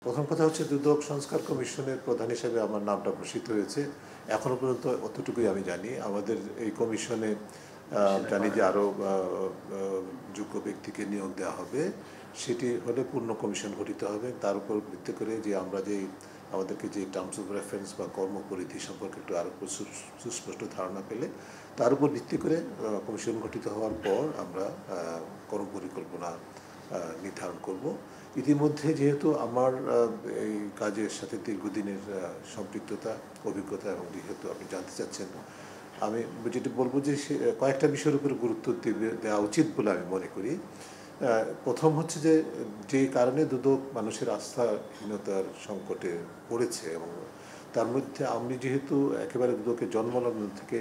প্রথম কথা হচ্ছে দুদক সংস্কার কমিশনের প্রধান হিসেবে আমার নামটা ঘোষিত হয়েছে। এখনো পর্যন্ত অতটুকুই আমি জানি। আমাদের এই কমিশনে জানি যে আরও যোগ্য ব্যক্তিকে নিয়োগ দেওয়া হবে। সেটি হলে পূর্ণ কমিশন গঠিত হবে। তার উপর ভিত্তি করে যে আমরা আমাদেরকে যে টার্মস অফ রেফারেন্স বা কর্মপরিধি সম্পর্কে একটু আরও সুস্পষ্ট ধারণা পেলে তার উপর ভিত্তি করে কমিশন গঠিত হওয়ার পর আমরা কর্মপরিকল্পনা নির্ধারণ করব। ইতিমধ্যে যেহেতু আমার এই কাজের সাথে দীর্ঘদিনের সম্পৃক্ততা, অভিজ্ঞতা এবং যেহেতু আপনি জানতে চাচ্ছেন, আমি যেটি বলবো যে কয়েকটা বিষয়ের উপরে গুরুত্ব দেওয়া উচিত বলে আমি মনে করি। প্রথম হচ্ছে যে কারণে দুদক মানুষের আস্থাহীনতার সংকটে পড়েছে এবং তার মধ্যে আমি যেহেতু একেবারে দুদকের জন্মলগ্ন থেকে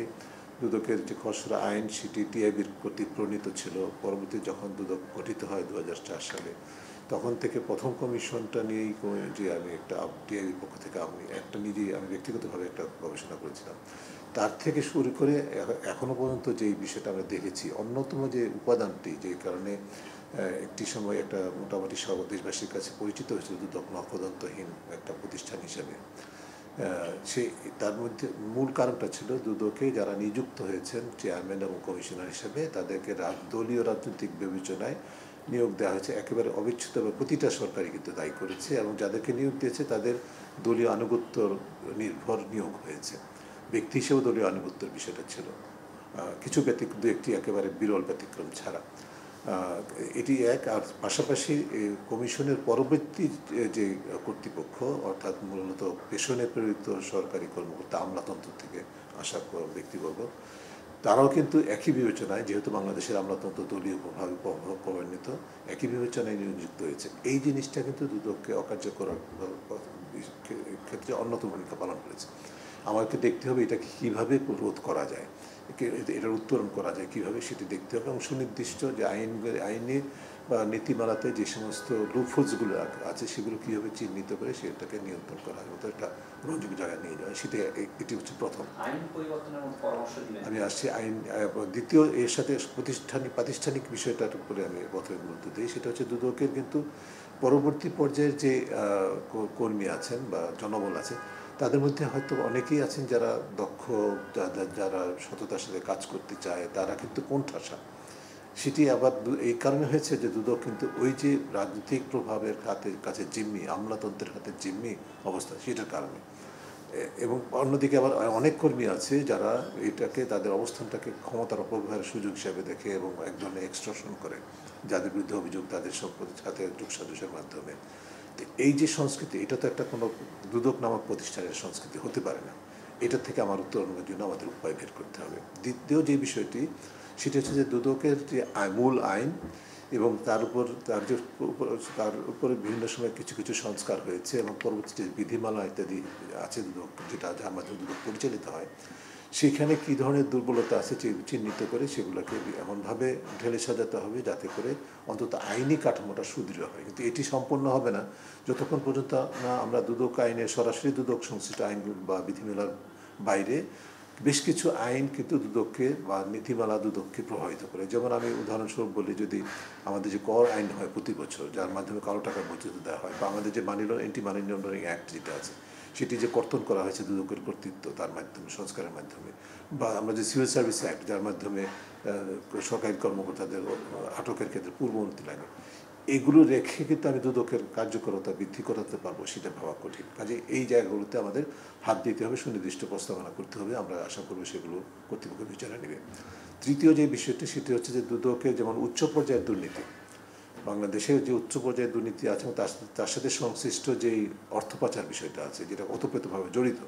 দুদকের যে খসড়া আইন সেটি টিআইবির কর্তৃক প্রণীত ছিল। পরবর্তী যখন দুদক গঠিত হয় 2004 সালে, তখন থেকে প্রথম কমিশনটা নিয়েই যে আমি একটা টিআইবির পক্ষ থেকে আমি ব্যক্তিগতভাবে একটা গবেষণা করেছিলাম। তার থেকে শুরু করে এখনও পর্যন্ত যেই বিষয়টা আমরা দেখেছি, অন্যতম যে উপাদানটি যে কারণে একটি সময় একটা মোটামুটি সব দেশবাসীর কাছে পরিচিত হয়েছিল দুদক নখদন্তহীন একটা প্রতিষ্ঠান হিসেবে, তার মধ্যে মূল কারণটা ছিল দুদকে যারা নিযুক্ত হয়েছেন চেয়ারম্যান এবং কমিশনার হিসেবে তাদেরকে দলীয় রাজনৈতিক বিবেচনায় নিয়োগ দেওয়া হয়েছে। একেবারে অবিচ্ছেদ্যভাবে প্রতিটা সরকারই কিন্তু দায়ী করেছে এবং যাদেরকে নিয়োগ দিয়েছে তাদের দলীয় আনুগত্য নির্ভর নিয়োগ হয়েছে। ব্যক্তি হিসেবে দলীয় আনুগত্যের বিষয়টা ছিল, কিছু দু একটি একেবারে বিরল ব্যতিক্রম ছাড়া। এটি এক। আর পাশাপাশি কমিশনের পরবর্তী যে কর্তৃপক্ষ, অর্থাৎ মূলত পেশনে প্রেরিত সরকারি কর্মকর্তা, আমলাতন্ত্র থেকে আসা ব্যক্তিবর্গ, তারাও কিন্তু একই বিবেচনায়, যেহেতু বাংলাদেশের আমলাতন্ত্র দলীয়ভাবে প্রমাণিত, একই বিবেচনায় নিযুক্ত হয়েছে। এই জিনিসটা কিন্তু দুদককে অকার্যকর ক্ষেত্রে অন্যতম ভূমিকা পালন করেছে। আমাকে দেখতে হবে এটাকে কীভাবে রোধ করা যায়, এটার উত্তরণ করা যায় কীভাবে, সেটি দেখতে হবে এবং সুনির্দিষ্ট যে আইনে বা নীতিমালাতে যে সমস্ত লুপহোলসগুলো আছে সেগুলো কীভাবে চিহ্নিত করে সেটাকে নিয়ন্ত্রণ করা হয়, মতো একটা গ্রহণযোগ্য জায়গায় নিয়ে যাওয়া, এটি হচ্ছে প্রথম। আমি আসছি আইন। দ্বিতীয়, এর সাথে প্রাতিষ্ঠানিক বিষয়টার উপরে আমি প্রথমে গুরুত্ব দিই। সেটা হচ্ছে দুদকের কিন্তু পরবর্তী পর্যায়ের যে কর্মী আছেন বা জনবল আছে, তাদের মধ্যে হয়তো অনেকেই আছেন যারা দক্ষ, যারা সততার সাথে কাজ করতে চায়, তারা কিন্তু কোণঠাসা। সেটি আবার এই কারণে হয়েছে যে দুদক কিন্তু ওই যে রাজনৈতিক প্রভাবের কাছে জিম্মি, আমলাতন্ত্রের হাতে জিম্মি অবস্থা, সেটার কারণে। এবং অন্যদিকে আবার অনেক কর্মী আছে যারা এটাকে, তাদের অবস্থানটাকে ক্ষমতার অপব্যবহারের সুযোগ হিসাবে দেখে এবং এক ধরনের এক্সটর্শন করে, যাদের বিরুদ্ধে অভিযোগ তাদের সাথে যোগসাজশের মাধ্যমে। তো এই যে সংস্কৃতি, এটা তো একটা কোনো দুদক নামক প্রতিষ্ঠানের সংস্কৃতি হতে পারে না। এটার থেকে আমার উত্তরণের জন্য আমাদের উপায় বের করতে হবে। দ্বিতীয় যে বিষয়টি, সেটা হচ্ছে যে দুদকের যে মূল আইন এবং তার উপরে বিভিন্ন সময় কিছু কিছু সংস্কার হয়েছে এবং পরবর্তী যে বিধিমালা ইত্যাদি আছে দুদক, যার মাধ্যমে দুদক পরিচালিত হয়, সেখানে কী ধরনের দুর্বলতা আছে চিহ্নিত করে সেগুলোকে এমনভাবে ঢেলে সাজাতে হবে যাতে করে অন্তত আইনি কাঠামোটা সুদৃঢ় হয়। কিন্তু এটি সম্পন্ন হবে না যতক্ষণ পর্যন্ত না আমরা দুদক আইনের, সরাসরি দুদক সংশ্লিষ্ট আইন বা বিধিমালার বাইরে বেশ কিছু আইন কিন্তু দুদককে বা নীতিমালা দুদককে প্রভাবিত করে। যেমন আমি উদাহরণস্বরূপ বলি, যদি আমাদের যে কর আইন হয় প্রতি বছর, যার মাধ্যমে কালো টাকার বৈধতা দেওয়া হয়, বা আমাদের যে অ্যান্টি মানি লন্ডারিং অ্যাক্ট যেটা আছে, সেটি যে কর্তন করা হয়েছে দুদকের কর্তৃত্ব, তার মাধ্যমে, সংস্কারের মাধ্যমে, বা আমরা যে সিভিল সার্ভিস অ্যাক্ট, যার মাধ্যমে সরকারি কর্মকর্তাদের আটকের ক্ষেত্রে পূর্ব অনুমতি লাগে, এগুলো রেখে কিন্তু আমি দুদকের কার্যকরতা বৃদ্ধি করাতে পারবো সেটা ভাবা কঠিন। কাজে এই জায়গাগুলোতে আমাদের হাত দিতে হবে, সুনির্দিষ্ট প্রস্তাবনা করতে হবে। আমরা আশা করবো সেগুলো কর্তৃপক্ষ বিচারে নেবে। তৃতীয় যে বিষয়টি, সেটি হচ্ছে যে দুদকের যেমন উচ্চ পর্যায়ের দুর্নীতি, বাংলাদেশের যে উচ্চ পর্যায়ের দুর্নীতি আছে তার সাথে সংশ্লিষ্ট যেই অর্থ পাচার বিষয়টা আছে, যেটা ওতপ্রোতভাবে জড়িত,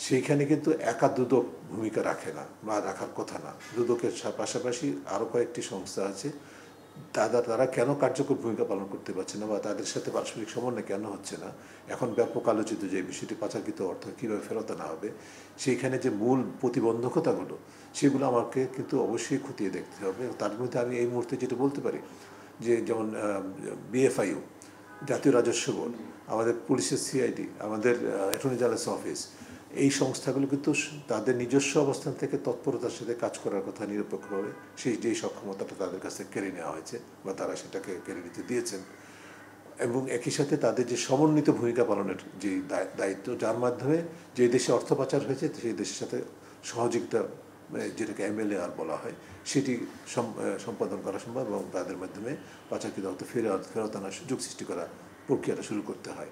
সেইখানে কিন্তু একা দুদক ভূমিকা রাখে না বা রাখার কথা না। দুদকের পাশাপাশি আরও কয়েকটি সংস্থা আছে, তারা কেন কার্যকর ভূমিকা পালন করতে পারছে না বা তাদের সাথে পারস্পরিক সমন্বয় কেন হচ্ছে না, এখন ব্যাপক আলোচিত যে বিষয়টি পাচারকৃত অর্থ কীভাবে ফেরত আনা হবে, সেইখানে যে মূল প্রতিবন্ধকতাগুলো, সেগুলো আমাকে কিন্তু অবশ্যই খতিয়ে দেখতে হবে। তার মধ্যে আমি এই মুহূর্তে যেটা বলতে পারি যে, যেমন বিএফআইইউ, জাতীয় রাজস্ব বোর্ড, আমাদের পুলিশের সিআইডি, আমাদের অ্যাটর্নি জেনারেলস অফিস, এই সংস্থাগুলো কিন্তু তাদের নিজস্ব অবস্থান থেকে তৎপরতার সাথে কাজ করার কথা নিরপেক্ষভাবে, সেই যেই সক্ষমতাটা তাদের কাছ থেকে কেড়ে নেওয়া হয়েছে বা তারা সেটাকে কেড়ে নিতে দিয়েছেন, এবং একই সাথে তাদের যে সমন্বিত ভূমিকা পালনের যে দায়িত্ব, যার মাধ্যমে যে দেশে অর্থ পাচার হয়েছে সেই দেশের সাথে সহযোগিতা, যেটাকে MLAR বলা হয়, সেটি সম্পাদন করা সম্ভব এবং তাদের মাধ্যমে পাচারকৃত অর্থ ফেরত আনার সুযোগ সৃষ্টি করা প্রক্রিয়াটা শুরু করতে হয়।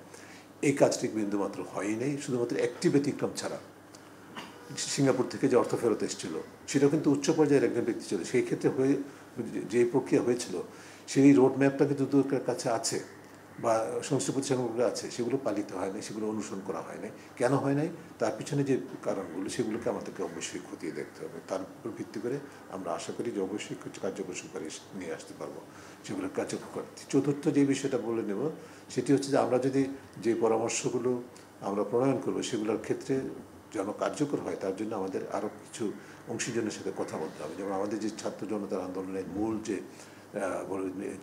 এই কাজটি বিন্দুমাত্র হয়ই নেই, শুধুমাত্র একটি ব্যতিক্রম ছাড়া। সিঙ্গাপুর থেকে যে অর্থ ফেরত এসেছিল সেটা কিন্তু উচ্চ পর্যায়ের একজন ব্যক্তি ছিল, সেই ক্ষেত্রে যে প্রক্রিয়া হয়েছিল সেই রোড ম্যাপটা কিন্তু দুদকের কাছে আছে বা সংশ্লিষ্ট প্রতিষ্ঠানগুলো আছে, সেগুলো পালিত হয় নাই, সেগুলো অনুসরণ করা হয় নাই। কেন হয় নাই, তার পিছনে যে কারণগুলো সেগুলোকে আমাদেরকে অবশ্যই খতিয়ে দেখতে হবে। তার উপর ভিত্তি করে আমরা আশা করি যে অবশ্যই কিছু কার্যকর সুপারিশ নিয়ে আসতে পারবো, সেগুলো কার্যকর করতে। চতুর্থ যে বিষয়টা বলে নেব সেটি হচ্ছে যে আমরা যদি যে পরামর্শগুলো আমরা প্রণয়ন করবো সেগুলোর ক্ষেত্রে যেন কার্যকর হয়, তার জন্য আমাদের আরও কিছু অংশীজনের সাথে কথা বলতে হবে। যেমন আমাদের যে ছাত্র জনতার আন্দোলনের মূল যে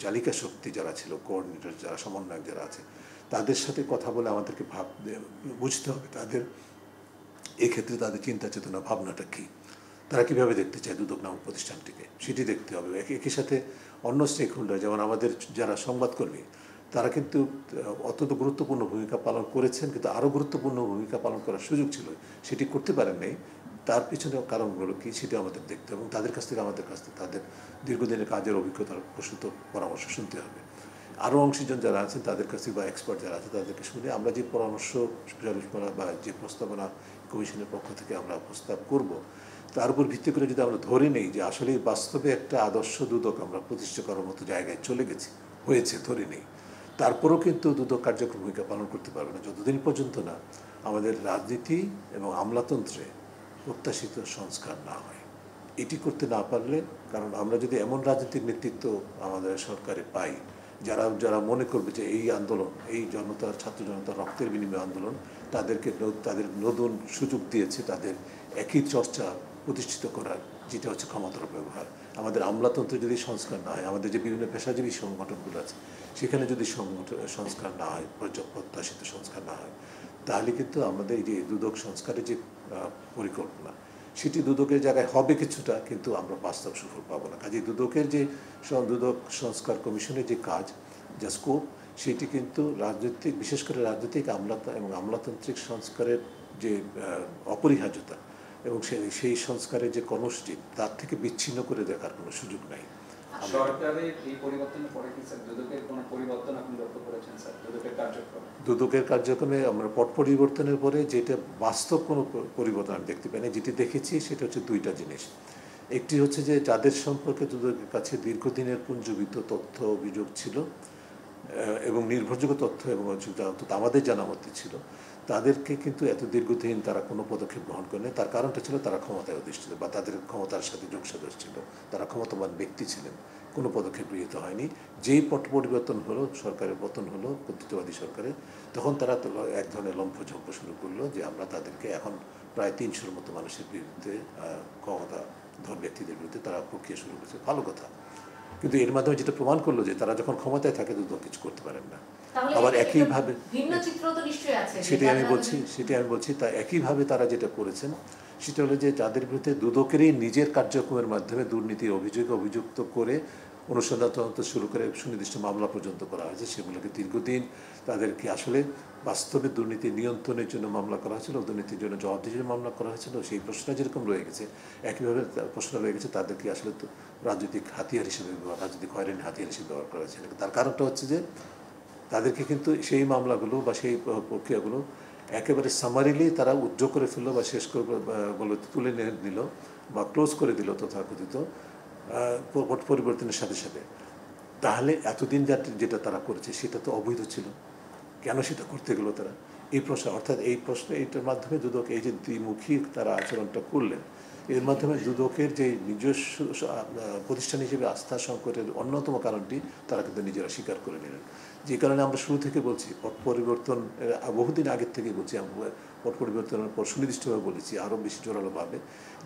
চালিকা শক্তি যারা ছিল, কোঅর্ডিনেটর যারা, সমন্বয়ক যারা আছে, তাদের সাথে কথা বলে আমাদেরকে বুঝতে হবে তাদের এক্ষেত্রে তাদের চিন্তা চেতনা ভাবনাটা কী, তারা কীভাবে দেখতে চায় দুদক নামক প্রতিষ্ঠানটিকে, সেটি দেখতে হবে। একই সাথে অন্য স্টেক হোল্ডার, যেমন আমাদের যারা সংবাদকর্মী, তারা কিন্তু অত্যন্ত গুরুত্বপূর্ণ ভূমিকা পালন করেছেন, কিন্তু আরও গুরুত্বপূর্ণ ভূমিকা পালন করার সুযোগ ছিল, সেটি করতে পারেন নাই। তার পিছনে কারণগুলো কী সেটা আমাদের দেখতে হবে এবং তাদের কাছ থেকে তাদের দীর্ঘদিনের কাজের অভিজ্ঞতার প্রসূত পরামর্শ শুনতে হবে। আরও অংশীজন যারা আছেন তাদের কাছ থেকে বা এক্সপার্ট যারা আছে তাদেরকে শুনে আমরা যে পরামর্শ বা যে প্রস্তাবনা কমিশনের পক্ষ থেকে আমরা প্রস্তাব করব, তার উপর ভিত্তি করে যদি আমরা ধরে নেই যে আসলে বাস্তবে একটা আদর্শ দুদক আমরা প্রতিষ্ঠা করার মতো জায়গায় চলে হয়েছে ধরে নেই, তারপরেও কিন্তু দুদক কার্যকর ভূমিকা পালন করতে পারবে না যতদিন পর্যন্ত না আমাদের রাজনীতি এবং আমলাতন্ত্রে প্রত্যাশিত সংস্কার না হয়। এটি করতে না পারলে, কারণ আমরা যদি এমন রাজনৈতিক নেতৃত্ব আমাদের সরকারে পাই যারা মনে করবে যে এই আন্দোলন, এই ছাত্র জনতার রক্তের বিনিময় আন্দোলন তাদের নতুন সুযোগ দিয়েছে তাদের একই চর্চা প্রতিষ্ঠিত করার, যেটা হচ্ছে ক্ষমতার ব্যবহার। আমাদের আমলাতন্ত্রে যদি সংস্কার না হয়, আমাদের যে বিভিন্ন পেশাজীবী সংগঠনগুলো আছে সেখানে যদি সংস্কার না হয়, প্রত্যাশিত সংস্কার না হয়, তাহলে কিন্তু আমাদের এই যে দুদক সংস্কারের যে পরিকল্পনা সেটি দুদকের জায়গায় হবে কিছুটা, কিন্তু আমরা বাস্তব সুফল পাবো না। কাজে দুদকের যে দুদক সংস্কার কমিশনের যে কাজ, যা স্কোপ, সেটি কিন্তু রাজনৈতিক, বিশেষ করে রাজনৈতিক এবং আমলাতান্ত্রিক সংস্কারের যে অপরিহার্যতা এবং সেই সংস্কারের যে কর্মসূচি, তার থেকে বিচ্ছিন্ন করে দেখার কোনো সুযোগ নাই। সরকারের এই পরিবর্তনের পরে কি স্যার দুদকের কোনো পরিবর্তন আপনি লক্ষ্য করেছেন স্যার দুদকের কার্যক্রমে? আমরা পট পরিবর্তনের পরে যেটা বাস্তব কোনো পরিবর্তন আমি দেখতে পাই না। যেটি দেখেছি সেটা হচ্ছে দুইটা জিনিস। একটি হচ্ছে যে যাদের সম্পর্কে দুদকের কাছে দীর্ঘদিনের পুঞ্জীভূত তথ্য অভিযোগ ছিল এবং নির্ভরযোগ্য তথ্য এবং আমাদের জানা মতে ছিল, তাদেরকে কিন্তু এত দীর্ঘদিন তারা কোনো পদক্ষেপ গ্রহণ করেনি। তার কারণটা ছিল তারা ক্ষমতায় অধিষ্ঠিত বা তাদের ক্ষমতার সাথে যোগসাজশ ছিল, তারা ক্ষমতাবান ব্যক্তি ছিলেন, কোনো পদক্ষেপ গৃহীত হয়নি। যেই পট পরিবর্তন হলো, সরকারের পতন হলো, কর্তৃত্ববাদী সরকারের, তখন তারা এক ধরনের লম্ফঝম্প শুরু করলো যে আমরা তাদেরকে এখন প্রায় 300-র মতো মানুষের বিরুদ্ধে, ক্ষমতাধর ব্যক্তিদের বিরুদ্ধে তারা প্রক্রিয়া শুরু করেছে। ভালো কথা, কিন্তু এর মাধ্যমে যেটা প্রমাণ করলো যে তারা যখন ক্ষমতায় থাকে দুদক কিছু করতে পারেন না। আবার একইভাবে সেটাই আমি বলছি তা একইভাবে তারা যেটা করেছেন সেটা হলো যে যাদের বিরুদ্ধে দুদকেরই নিজের কার্যক্রমের মাধ্যমে দুর্নীতির অভিযুক্ত করে অনুসন্ধান তদন্ত শুরু করে সুনির্দিষ্ট মামলা পর্যন্ত করা হয়েছে, সেগুলোকে দীর্ঘদিন তাদেরকে আসলে বাস্তবে দুর্নীতি নিয়ন্ত্রণের জন্য মামলা করা হয়েছিল, দুর্নীতির জন্য জবাবদিহির মামলা করা হয়েছিল, সেই প্রশ্নটা যেরকম রয়ে গেছে, একইভাবে প্রশ্ন রয়ে গেছে তাদেরকে আসলে রাজনৈতিক হাতিয়ার হিসেবে রাজনৈতিক হয়রানি হাতিয়ার হিসেবে ব্যবহার করা হয়েছে। তার কারণটা হচ্ছে যে তাদেরকে কিন্তু সেই মামলাগুলো বা সেই প্রক্রিয়াগুলো একেবারে সামারিলি তারা উজ্জ্ব করে ফেললো বা শেষ করে তুলে নিল বা ক্লোজ করে দিল তথাকথিত পরিবর্তনের সাথে সাথে। তাহলে এতদিন যেটা তারা করেছে সেটা তো অবৈধ ছিল, কেন সেটা করতে গেলো তারা? এই প্রশ্ন, অর্থাৎ এইটার মাধ্যমে দুদক এই যে দ্বিমুখী তারা আচরণটা করলেন, এর মাধ্যমে দুদকের যে নিজস্ব প্রতিষ্ঠান হিসেবে আস্থা সংকটের অন্যতম কারণটি তারা কিন্তু নিজেরা স্বীকার করে নিলেন। যে কারণে আমরা শুরু থেকে বলছি, পট পরিবর্তন বহুদিন আগের থেকে বলছি, পট পরিবর্তনের পর সুনির্দিষ্টভাবে বলেছি, আরও বেশি জোরালোভাবে,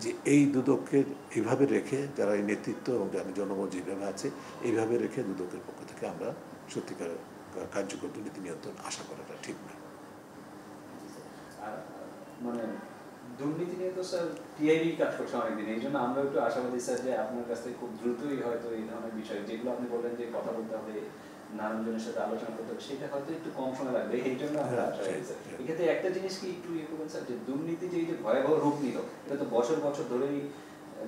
যে এই দুদকের এইভাবে রেখে, যারা এই নেতৃত্ব এবং যারা জনগণ যেভাবে আছে এইভাবে রেখে দুদকের পক্ষ থেকে আমরা সত্যিকার কার্যকর দুর্নীতি নিয়ন্ত্রণ আশা করাটা ঠিক না। মানে দুর্নীতি নিয়ে তো স্যার টিআইবি কাজ করছে অনেকদিন, এই জন্য আমরা একটু আশাবাদী স্যার যে আপনার কাছ থেকে খুব দ্রুতই হয়তো এই ধরনের বিষয় যেগুলো আপনি বললেন যে কথা বলতে হবে নানানজনের সাথে আলোচনা করতে হবে, সেটা হয়তো একটু কম সময় লাগবে, এই জন্য আমরা আশা রাখছি। এক্ষেত্রে একটা জিনিস কি একটু ইয়ে করবেন স্যার, যে দুর্নীতি যে এই যে ভয়াবহ রূপ নিল, এটা তো বছর বছর ধরেই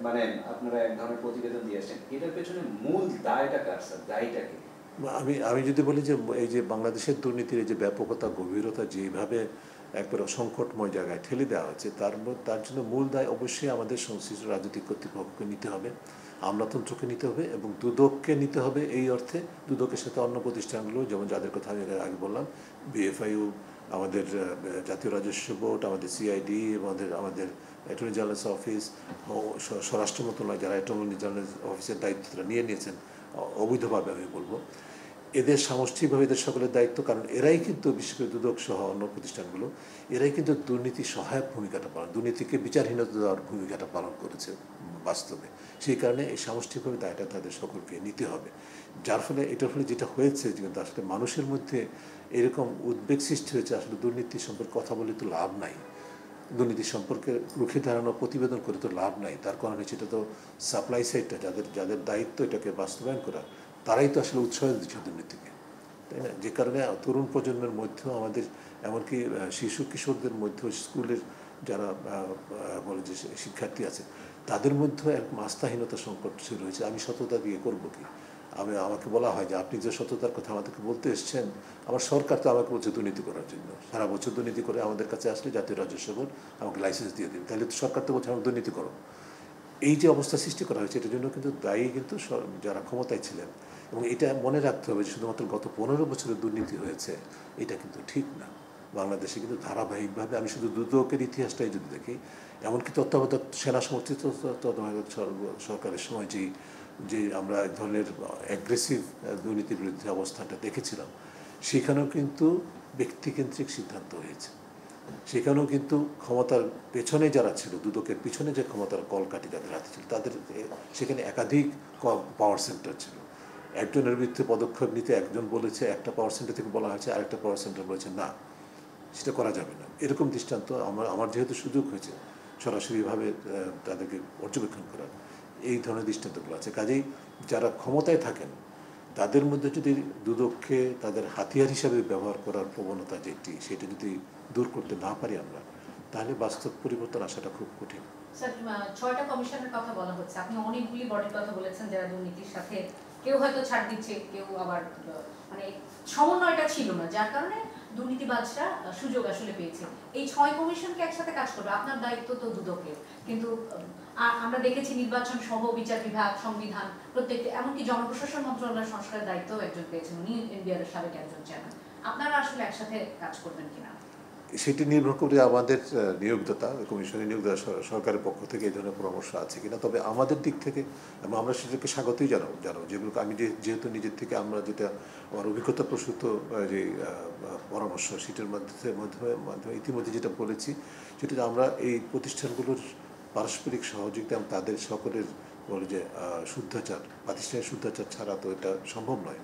মানে আপনারা এক ধরনের প্রতিবেদন দিয়ে আসছেন, এটার পেছনে মূল দায়টা কার স্যার, দায়টা কি? আমি আমি যদি বলি যে এই যে বাংলাদেশের দুর্নীতির এই যে ব্যাপকতা গভীরতা যেভাবে একবারে সংকটময় জায়গায় ঠেলে দেওয়া হচ্ছে, তার জন্য মূল দায় অবশ্যই আমাদের সংশ্লিষ্ট রাজনৈতিক কর্তৃপক্ষকে নিতে হবে, আমলাতন্ত্রকে নিতে হবে এবং দুদককে নিতে হবে। এই অর্থে দুদকের সাথে অন্য প্রতিষ্ঠানগুলো, যেমন যাদের কথা আমি আগে বললাম, বিএফআইউ, আমাদের জাতীয় রাজস্ব বোর্ড, আমাদের সিআইডি, আমাদের অ্যাটর্নি জেনারেল অফিস, স্বরাষ্ট্র মন্ত্রণালয় যারা অ্যাটর্নি জেনারেল অফিসের দায়িত্বটা নিয়ে নিয়েছেন অবৈধভাবে, আমি বলবো এদের সামষ্টিকভাবে এদের সকলের দায়িত্ব, কারণ এরাই কিন্তু বিশেষ করে দুদক সহ অন্য প্রতিষ্ঠানগুলো এরাই কিন্তু দুর্নীতি সহায়ক ভূমিকাটা পালন, দুর্নীতিকে বিচারহীনতা দেওয়ার ভূমিকাটা পালন করেছে বাস্তবে। সেই কারণে এই সামষ্টিকভাবে দায়টা তাদের সকলকে নিতে হবে। যার ফলে এটার ফলে যেটা হয়েছে যে কিন্তু আসলে মানুষের মধ্যে এরকম উদ্বেগ সৃষ্টি হয়েছে, আসলে দুর্নীতি সম্পর্কে কথা বলে তো লাভ নাই, দুর্নীতি সম্পর্কে রুখে দাঁড়ানো প্রতিবেদন করে তো লাভ নাই। তার কারণে সেটা তো সাপ্লাই সাইডটা যাদের দায়িত্ব এটাকে বাস্তবায়ন করা, তারাই তো আসলে উৎসাহ দিচ্ছে দুর্নীতিকে, তাই না? যে কারণে তরুণ প্রজন্মের মধ্যেও আমাদের, এমনকি শিশু কিশোরদের মধ্যেও, স্কুলের যারা বলে যে শিক্ষার্থী আছে, তাদের মধ্যেও এক আস্থাহীনতা সংকট শুরু হয়েছে। আমি সততা দিয়ে করবো কি? আমাকে বলা হয় যে আপনি যে সততার কথা আমাদেরকে বলতে এসছেন, আমার সরকার তো আমাকে বলছে দুর্নীতি করার জন্য, সারা বছর দুর্নীতি করে আমাদের কাছে আসলে জাতীয় রাজস্ব বোর্ড আমাকে লাইসেন্স দিয়ে দেবে, তাহলে তো সরকার তো বলছে আমাকে দুর্নীতি করো। এই যে অবস্থা সৃষ্টি করা হয়েছে, এটার জন্য কিন্তু দায়ী কিন্তু যারা ক্ষমতায় ছিলেন। এবং এটা মনে রাখতে হবে যে শুধুমাত্র গত 15 বছরের দুর্নীতি হয়েছে এটা কিন্তু ঠিক না। বাংলাদেশে কিন্তু ধারাবাহিকভাবে, আমি শুধু দুদকের ইতিহাসটাই যদি দেখি, এমনকি তত্ত্বাবধায়ক সেনা সমর্থিত তত্ত্বাবধায়ক সরকারের সময় যে আমরা এক ধরনের অ্যাগ্রেসিভ দুর্নীতির বিরুদ্ধে অবস্থানটা দেখেছিলাম, সেখানেও কিন্তু ব্যক্তিকেন্দ্রিক সিদ্ধান্ত হয়েছে। সেখানেও কিন্তু ক্ষমতার পেছনে যারা ছিল, দুদকের পিছনে যে ক্ষমতার কলকাঠি যাদের হাতে ছিল, তাদের সেখানে একাধিক পাওয়ার সেন্টার ছিল। একজনের বিরুদ্ধে পদক্ষেপ নিতে একজন বলেছে, একটা পাওয়ার সেন্টার থেকে বলা হয়েছে, আরেকটা পাওয়ার সেন্টার বলেছে না, সেটা করা যাবে না। এরকম দৃষ্টান্ত আমার যেহেতু সুযোগ হয়েছে সরাসরিভাবে তাদেরকে পর্যবেক্ষণ করার, এই ধরনের দৃষ্টান্তগুলো আছে। কাজেই যারা ক্ষমতায় থাকেন তাদের মধ্যে যদি দুদককে তাদের হাতিয়ার হিসাবে ব্যবহার করার প্রবণতা যেটি, সেটা যদি দূর করতে না পারি আমরা, তাহলে বাস্তব পরিবর্তন আসাটা খুব কঠিন। স্যার, 6টা কমিশনের কথা বলা হচ্ছে, আপনি অনেকগুলি বডির কথা বলেছেন যারা দুর্নীতির সাথে, কেউ হয়তো ছাড় দিচ্ছে, কেউ আবার মানে সমন্বয়টা ছিল না, যার কারণে দুর্নীতিবাজরা সুযোগ আসলে পেয়েছে। এই 6 কমিশনকে একসাথে কাজ করবে, আপনার দায়িত্ব তো দুদকের, কিন্তু আমরা দেখেছি নির্বাচন সহ বিচার বিভাগ, সংবিধান, প্রত্যেকটা, এমনকি জনপ্রশাসন মন্ত্রণালয়ের সংস্কারের দায়িত্ব একজন পেয়েছেন, উনি এনবিআর এর সাবেক একজন চেয়ারম্যান। আপনারা আসলে একসাথে কাজ করবেন কিনা? সেটি নির্ভর করে আমাদের নিয়োগদাতা, কমিশনের নিয়োগদাতা সরকারের পক্ষ থেকে এই ধরনের পরামর্শ আছে কিনা। তবে আমাদের দিক থেকে আমরা সেটাকে স্বাগতই জানাবো, যেগুলো আমি যেহেতু নিজের থেকে আমরা যেটা আমার অভিজ্ঞতা প্রসূত যে পরামর্শ, সেটার মাধ্যমে ইতিমধ্যে যেটা বলেছি, সেটা আমরা এই প্রতিষ্ঠানগুলোর পারস্পরিক সহযোগিতা এবং তাদের সকলের বলে যে শুদ্ধাচার, প্রাতিষ্ঠানিক শুদ্ধাচার ছাড়া তো এটা সম্ভব নয়।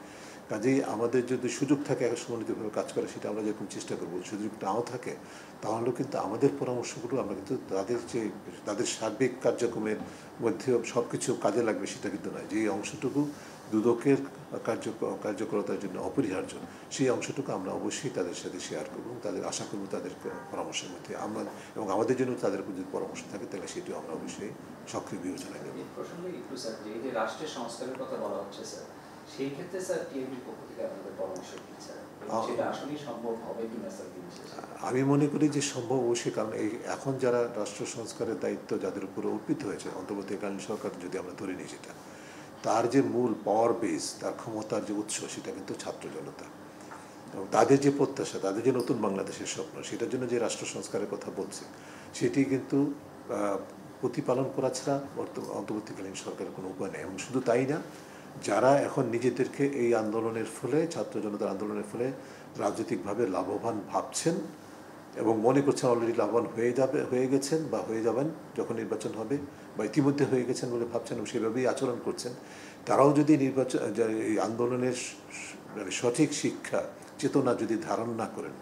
কাজেই আমাদের যদি সুযোগ থাকে এক সমন্বিতভাবে কাজ করা, সেটা আমরা যেরকম চেষ্টা করবো। সুযোগ নাও থাকে তাহলেও কিন্তু আমাদের পরামর্শগুলো আমরা কিন্তু তাদের সার্বিক কার্যক্রমের মধ্যে সব কিছু কাজে লাগবে সেটা কিন্তু নয়। যে অংশটুকু দুদকের কার্যকরতার জন্য অপরিহার্য, সেই অংশটুকু আমরা অবশ্যই তাদের সাথে শেয়ার করবো, তাদের আশা করবো তাদের পরামর্শের মধ্যে আমরা, এবং আমাদের জন্য তাদের যদি পরামর্শ থাকে তাহলে সেটিও আমরা অবশ্যই সক্রিয় বিবেচনায় নেব। এই প্রসঙ্গে একটু স্যার, যে এই যে রাষ্ট্রের সংস্কারের কথা বলা হচ্ছে স্যার, সেই ক্ষেত্রে স্যার টিএমপির পক্ষ থেকে আপনাদের পরামর্শ কি স্যার, সেটা আসলেই সম্ভব হবে কিনা স্যার? আমি মনে করি যে সম্ভব অবশ্যই, কারণ এখন যারা রাষ্ট্র সংস্কারের দায়িত্ব যাদের উপরে অর্পিত হয়েছে, অন্তর্বর্তীকালীন সরকার যদি আমরা ধরে নিই, সেটা তার যে মূল পাওয়ার বেস, তার ক্ষমতার যে উৎস, সেটা কিন্তু ছাত্র জনতা, এবং তাদের যে প্রত্যাশা, তাদের যে নতুন বাংলাদেশের স্বপ্ন, সেটার জন্য যে রাষ্ট্র সংস্কারের কথা বলছে, সেটি কিন্তু প্রতিপালন করা ছাড়া অন্তর্বর্তীকালীন সরকারের কোনো উপায় নেই। এবং শুধু তাই না, যারা এখন নিজেদেরকে এই আন্দোলনের ফলে, ছাত্র জনতার আন্দোলনের ফলে রাজনৈতিকভাবে লাভবান ভাবছেন এবং মনে করছেন অলরেডি লাভবান হয়ে গেছেন বা হয়ে যাবেন যখন নির্বাচন হবে, বা ইতিমধ্যে হয়ে গেছেন বলে ভাবছেন এবং সেভাবেই আচরণ করছেন, তারাও যদি এই আন্দোলনের সঠিক শিক্ষা চেতনা যদি ধারণ না করেন,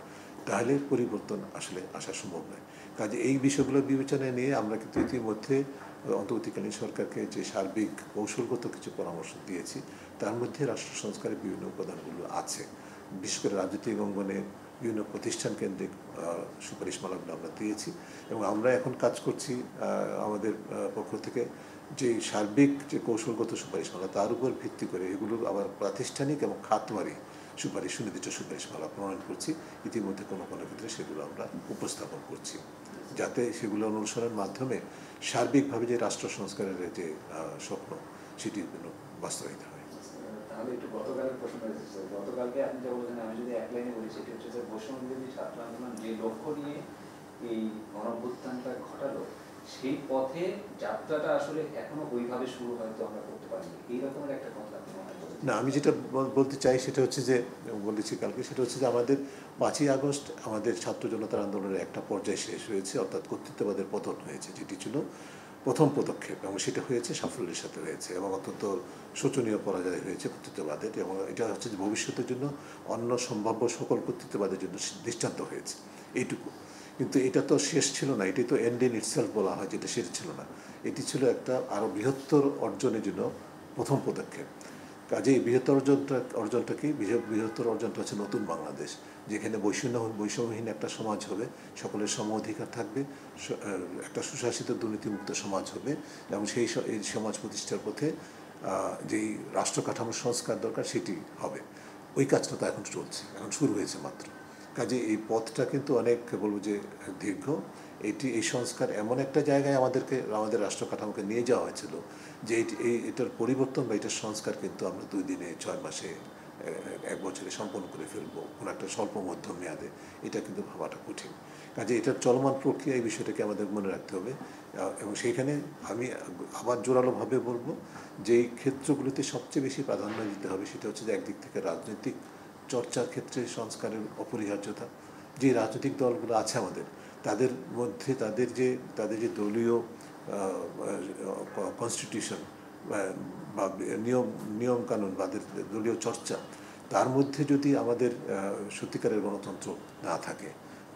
তাহলে পরিবর্তন আসলে আসা সম্ভব নয়। কাজে এই বিষয়গুলো বিবেচনায় নিয়ে আমরা কিন্তু ইতিমধ্যে অন্তর্বর্তীকালীন সরকারকে যে সার্বিক কৌশলগত কিছু পরামর্শ দিয়েছি, তার মধ্যে রাষ্ট্র সংস্কারের বিভিন্ন উপাদানগুলো আছে। বিশেষ করে রাজনৈতিক অঙ্গনে বিভিন্ন প্রতিষ্ঠান কেন্দ্রিক সুপারিশমালাগুলো আমরা দিয়েছি এবং আমরা এখন কাজ করছি আমাদের পক্ষ থেকে যে সার্বিক যে কৌশলগত সুপারিশমালা তার উপর ভিত্তি করে এগুলো আবার প্রাতিষ্ঠানিক এবং খাতওয়ারি সুপারিশ সুনির্দিষ্ট সুপারিশমালা প্রণয়ন করছি। ইতিমধ্যে কোনো কোনো ক্ষেত্রে সেগুলো আমরা উপস্থাপন করছি যাতে সেগুলো অনুসরণের মাধ্যমে সার্বিকভাবে যে রাষ্ট্র সংস্কারের যে স্বপ্ন সেটি বাস্তবায়িত হয়। তাহলে একটু গতকালের প্রশ্ন রয়েছে স্যার, গতকালকে আপনি যা বলেছেন আমি যদি এক লাইনে বলি সেটি হচ্ছে যে বৈষম্যবিরোধী ছাত্র আন্দোলন যে লক্ষ্য নিয়ে এই গণঅভ্যুত্থানটা ঘটালো সেই পথে যাত্রাটা আসলে এখনো ওইভাবে শুরু হয়তো আমরা করতে পারিনি, এই রকমের একটা কথা আপনি মনে করেন? না, আমি যেটা বলতে চাই সেটা হচ্ছে যে বলেছি কালকে, সেটা হচ্ছে যে আমাদের 5ই আগস্ট আমাদের ছাত্র জনতার আন্দোলনের একটা পর্যায় শেষ হয়েছে, অর্থাৎ কর্তৃত্ববাদের পতন হয়েছে, যেটি ছিল প্রথম পদক্ষেপ এবং সেটা হয়েছে সাফল্যের সাথে হয়েছে এবং অত্যন্ত শোচনীয় পরাজয় হয়েছে কর্তৃত্ববাদের এবং এটা হচ্ছে যে ভবিষ্যতের জন্য অন্য সম্ভাব্য সকল কর্তৃত্ববাদের জন্য দৃষ্টান্ত হয়েছে এইটুকু। কিন্তু এটা তো শেষ ছিল না, এটি তো এন্ড ইন ইটসেলফ বলা হয়, যেটা শেষ ছিল না, এটি ছিল একটা আরও বৃহত্তর অর্জনের জন্য প্রথম পদক্ষেপ। কাজেই বৃহত্তর অর্জনটা কি? বৃহত্তর অর্জনটা হচ্ছে নতুন বাংলাদেশ, যেখানে বৈষম্যহীন একটা সমাজ হবে, সকলের সম অধিকার থাকবে, একটা সুশাসিত দুর্নীতিমুক্ত সমাজ হবে এবং এই সমাজ প্রতিষ্ঠার পথে যেই রাষ্ট্র কাঠামোর সংস্কার দরকার সেটি হবে। ওই কাজটা তো এখন চলছে, এখন শুরু হয়েছে মাত্র। কাজে এই পথটা কিন্তু অনেক বলবো যে দীর্ঘ। এই সংস্কার এমন একটা জায়গায় আমাদের রাষ্ট্র কাঠামোকে নিয়ে যাওয়া হয়েছিল যে এটার পরিবর্তন বা এটার সংস্কার কিন্তু আমরা 2 দিনে 6 মাসে 1 বছরে সম্পন্ন করে ফেলবো কোনো একটা স্বল্প মধ্যম মেয়াদে, এটা কিন্তু ভাবাটা কঠিন। কাজে এটার চলমান প্রক্রিয়া, এই বিষয়টাকে আমাদের মনে রাখতে হবে এবং সেইখানে আমি আবার জোরালোভাবে বলবো যে এই ক্ষেত্রগুলোতে সবচেয়ে বেশি প্রাধান্য দিতে হবে সেটা হচ্ছে যে একদিক থেকে রাজনৈতিক চর্চার ক্ষেত্রে সংস্কারের অপরিহার্যতা। যে রাজনৈতিক দলগুলো আছে আমাদের তাদের মধ্যে তাদের যে দলীয় কনস্টিটিউশন বা নিয়মকানুন বা দলীয় চর্চা, তার মধ্যে যদি আমাদের সত্যিকারের গণতন্ত্র না থাকে,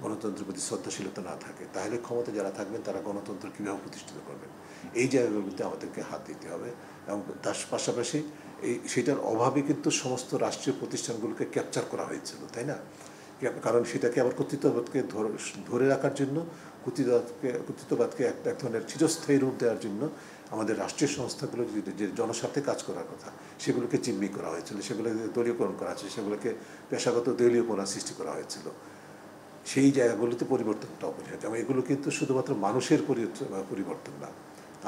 গণতন্ত্রের প্রতি শ্রদ্ধাশীলতা না থাকে, তাহলে ক্ষমতা যারা থাকবেন তারা গণতন্ত্র কীভাবে প্রতিষ্ঠিত করবেন? এই জায়গাগুলোতে আমাদেরকে হাত দিতে হবে এবং তার পাশাপাশি সেটার অভাবে কিন্তু সমস্ত রাষ্ট্রীয় প্রতিষ্ঠানগুলোকে ক্যাপচার করা হয়েছিল, তাই না? কারণ সেটাকে আবার কর্তৃত্ববাদকে ধরে রাখার জন্য, কর্তৃত্ববাদকে এক ধরনের চিরস্থায়ী রূপ দেওয়ার জন্য আমাদের রাষ্ট্রীয় সংস্থাগুলো যে জনস্বার্থে কাজ করার কথা সেগুলোকে জিম্মি করা হয়েছিল, সেগুলোকে দলীয়করণ করা হয়েছে, সেগুলোকে পেশাগত দলীয়পনা সৃষ্টি করা হয়েছিল। সেই জায়গাগুলোতে পরিবর্তনটা অপরিহার্য এবং এগুলো কিন্তু শুধুমাত্র মানুষের পরিবর্তন না।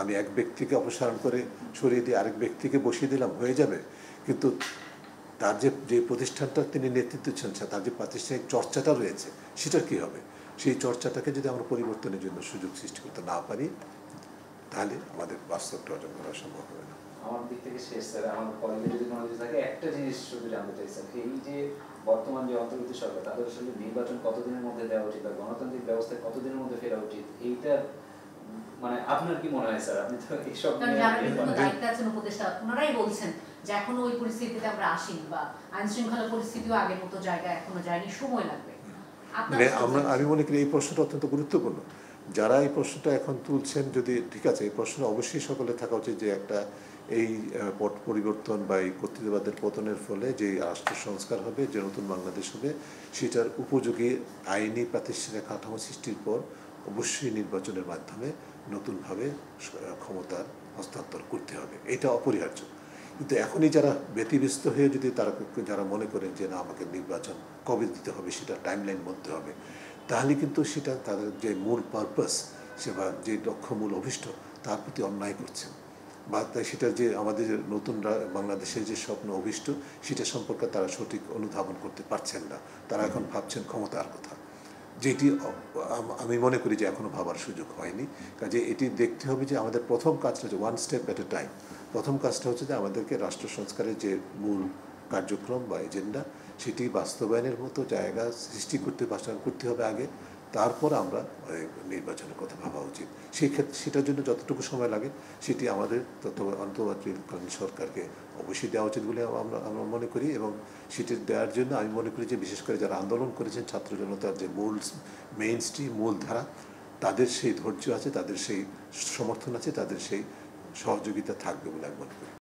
আমি এক ব্যক্তিকে অপসারণ করে সরিয়ে দিয়ে আরেক ব্যক্তিকে বসিয়ে দিলাম, হয়ে যাবে, কিন্তু তার যে প্রতিষ্ঠানটা তিনি নেতৃত্ব দিচ্ছেন, তার যে প্রাতিষ্ঠানিক চর্চাটা রয়েছে সেটার কী হবে? সেই চর্চাটাকে যদি আমরা পরিবর্তনের জন্য সুযোগ সৃষ্টি করতে না পারি তাহলে আমাদের বাস্তবটা অর্জন করা সম্ভব হবে না। আমার দিক থেকে শেষ স্যার, আমার কলেজে যদি কোনো কিছু থাকে একটা জিনিস শুধু জানতে চাই স্যার, এই যে বর্তমান যে অন্তর্বর্তী সরকার তাদের আসলে নির্বাচন কতদিনের মধ্যে দেওয়া উচিত বা গণতান্ত্রিক ব্যবস্থায় কতদিনের মধ্যে ফেরা উচিত, এইটা মানে আপনার কি মনে হয় স্যার? আপনি তো এইসব দায়িত্বে আছেন উপদেষ্টা, ওনারাই বলছেন যে এখনো ওই পরিস্থিতিতে আমরা আসিনি বা আইন শৃঙ্খলা পরিস্থিতিও আগের মতো জায়গায় এখনো যায়নি, সময় লাগবে। আমি মনে করি এই প্রশ্নটা অত্যন্ত গুরুত্বপূর্ণ। যারা এই প্রশ্নটা এখন তুলছেন, যদি ঠিক আছে, এই প্রশ্ন অবশ্যই সকলে থাকা উচিত যে একটা এই পট পরিবর্তন বা এই কর্তৃত্ববাদের পতনের ফলে যে রাষ্ট্র সংস্কার হবে, যে নতুন বাংলাদেশ হবে, সেটার উপযোগী আইনি প্রাতিষ্ঠানিক কাঠামো সৃষ্টির পর অবশ্যই নির্বাচনের মাধ্যমে নতুনভাবে ক্ষমতার হস্তান্তর করতে হবে, এটা অপরিহার্য। কিন্তু এখনই যারা ব্যতিব্যস্ত হয়ে যদি যারা মনে করেন যে না আমাকে নির্বাচন কবে দিতে হবে, সেটা টাইমলাইন মধ্যে হবে, তাহলে কিন্তু সেটা তাদের যে মূল পারপাস বা যে লক্ষ্য মূল অভিষ্ট তার প্রতি অন্যায় করছেন বা সেটা যে আমাদের নতুন বাংলাদেশের যে স্বপ্ন অভিষ্ট সেটা সম্পর্কে তারা সঠিক অনুধাবন করতে পারছেন না। তারা এখন ভাবছেন ক্ষমতার কথা, যেটি আমি মনে করি যে এখনও ভাবার সুযোগ হয়নি। কাজে এটি দেখতে হবে যে আমাদের প্রথম কাজটা হচ্ছে one step at a time. প্রথম কাজটা হচ্ছে যে আমাদেরকে রাষ্ট্র সংস্কারের যে মূল কার্যক্রম বা এজেন্ডা সেটি বাস্তবায়নের মতো জায়গা সৃষ্টি করতে হবে আগে, তারপর আমরা নির্বাচনের কথা ভাবা উচিত। সেই ক্ষেত্রে সেটার জন্য যতটুকু সময় লাগে সেটি আমাদের অন্তর্বর্তীকালীন সরকারকে অবশ্যই দেওয়া উচিত বলে আমরা মনে করি এবং সেটি দেওয়ার জন্য আমি মনে করি যে বিশেষ করে যারা আন্দোলন করেছেন ছাত্র জনতার যে মূল ধারা, তাদের সেই ধৈর্য আছে, তাদের সেই সমর্থন আছে, তাদের সেই সহযোগিতা থাকবে বলে আমি মনে করি।